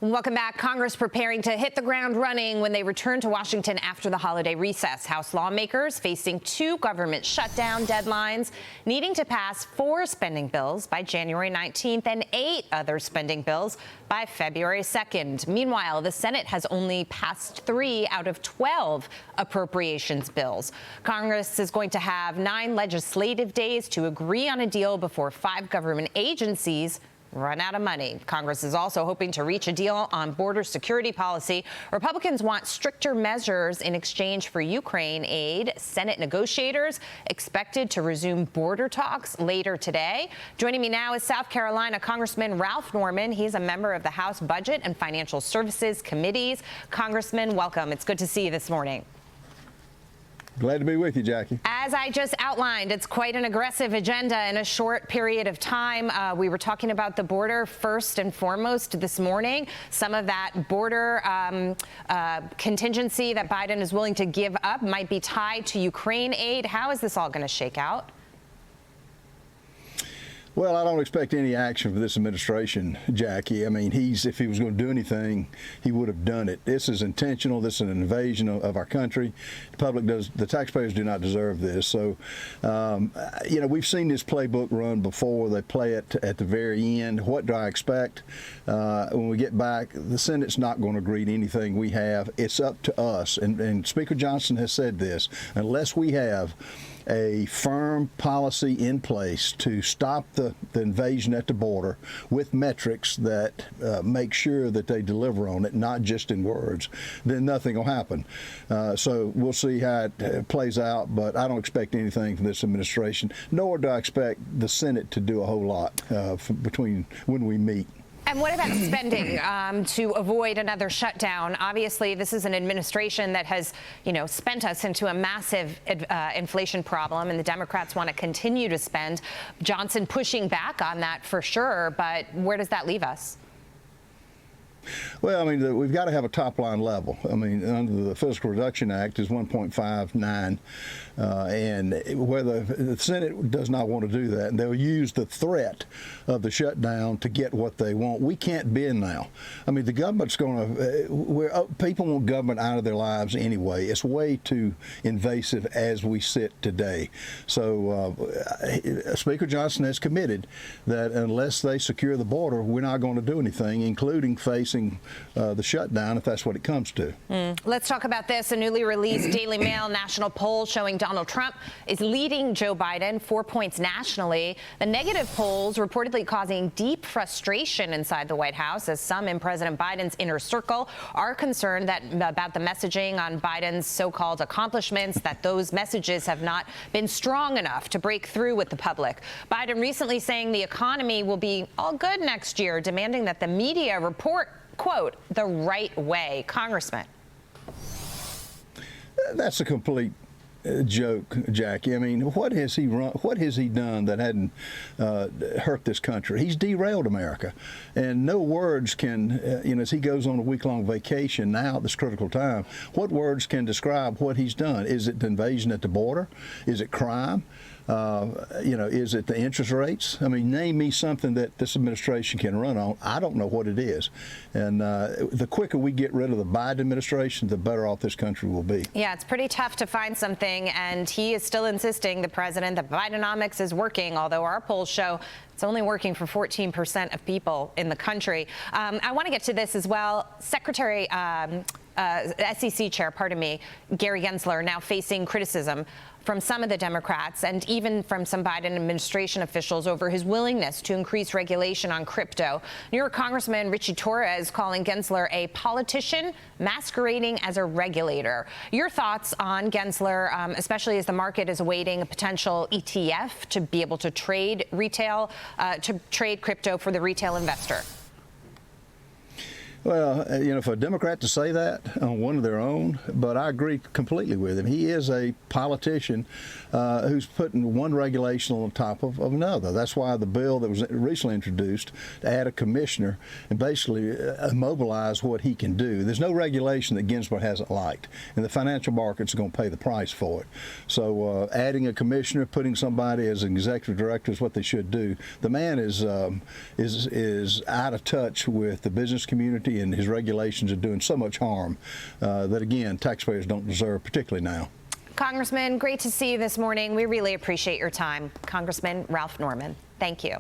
Welcome back. Congress preparing to hit the ground running when they return to Washington after the holiday recess. House lawmakers facing 2 government shutdown deadlines, needing to pass 4 spending bills by January 19th and 8 other spending bills by February 2nd. Meanwhile, the Senate has only passed 3 out of 12 appropriations bills. Congress is going to have 9 legislative days to agree on a deal before 5 government agencies run out of money. Congress is also hoping to reach a deal on border security policy. Republicans want stricter measures in exchange for Ukraine aid. Senate negotiators expected to resume border talks later today. Joining me now is South Carolina Congressman Ralph Norman. He's a member of the House Budget and Financial Services Committees. Congressman, welcome. It's good to see you this morning. Glad to be with you, Jackie. As I just outlined, it's quite an aggressive agenda in a short period of time. We were talking about the border first and foremost this morning. Some of that border contingency that Biden is willing to give up might be tied to Ukraine aid. How is this all going to shake out? Well, I don't expect any action for this administration, Jackie. I mean, if he was going to do anything, he would have done it. This is intentional. This is an invasion of our country. The taxpayers do not deserve this. So, we've seen this playbook run before. They play it at the very end. What do I expect? When we get back, the Senate's not going to agree to anything we have. It's up to us. And Speaker Johnson has said this, unless we have a firm policy in place to stop the invasion at the border with metrics that make sure that they deliver on it, not just in words, then nothing will happen. So we'll see how it plays out, but I don't expect anything from this administration, nor do I expect the Senate to do a whole lot between when we meet. And what about spending to avoid another shutdown? Obviously, this is an administration that has, spent us into a massive inflation problem, and the Democrats want to continue to spend. Johnson pushing back on that for sure, but where does that leave us? Well, I mean, we've got to have a top-line level. I mean, under the Fiscal Reduction Act is 1.59, and whether the Senate does not want to do that, and they'll use the threat of the shutdown to get what they want. We can't bend now. I mean, the government's going to people want government out of their lives anyway. It's way too invasive as we sit today. So Speaker Johnson has committed that unless they secure the border, we're not going to do anything, including facing the shutdown, if that's what it comes to. Let's talk about this. A newly released Daily Mail national poll showing Donald Trump is leading Joe Biden 4 points nationally. The negative polls reportedly causing deep frustration inside the White House, as some in President Biden's inner circle are concerned about the messaging on Biden's so-called accomplishments, that those messages have not been strong enough to break through with the public. Biden recently saying the economy will be all good next year, demanding that the media report, quote, the right way. Congressman. That's a complete joke, Jackie. I mean, what has he done that hadn't hurt this country? He's derailed America, and no words can, as he goes on a week-long vacation now at this critical time, what words can describe what he's done? Is it the invasion at the border? Is it crime? Is it the interest rates? I mean, name me something that this administration can run on. I don't know what it is. And the quicker we get rid of the Biden administration, the better off this country will be. Yeah, it's pretty tough to find something. And he is still insisting, the president, that Bidenomics is working, although our polls show it's only working for 14% of people in the country. I want to get to this as well. Secretary SEC Chair, Gary Gensler, now facing criticism from some of the Democrats and even from some Biden administration officials over his willingness to increase regulation on crypto. New York Congressman Richie Torres calling Gensler a politician masquerading as a regulator. Your thoughts on Gensler, especially as the market is awaiting a potential ETF to be able to trade crypto for the retail investor? Well, for a Democrat to say that on one of their own, but I agree completely with him. He is a politician who's putting one regulation on top of another. That's why the bill that was recently introduced to add a commissioner and basically immobilize what he can do. There's no regulation that Gensler hasn't liked, and the financial markets are going to pay the price for it. So adding a commissioner, putting somebody as an executive director is what they should do. The man is out of touch with the business community. bureaucracy and his regulations are doing so much harm that, again, taxpayers don't deserve, particularly now. Congressman, great to see you this morning. We really appreciate your time. Congressman Ralph Norman, thank you.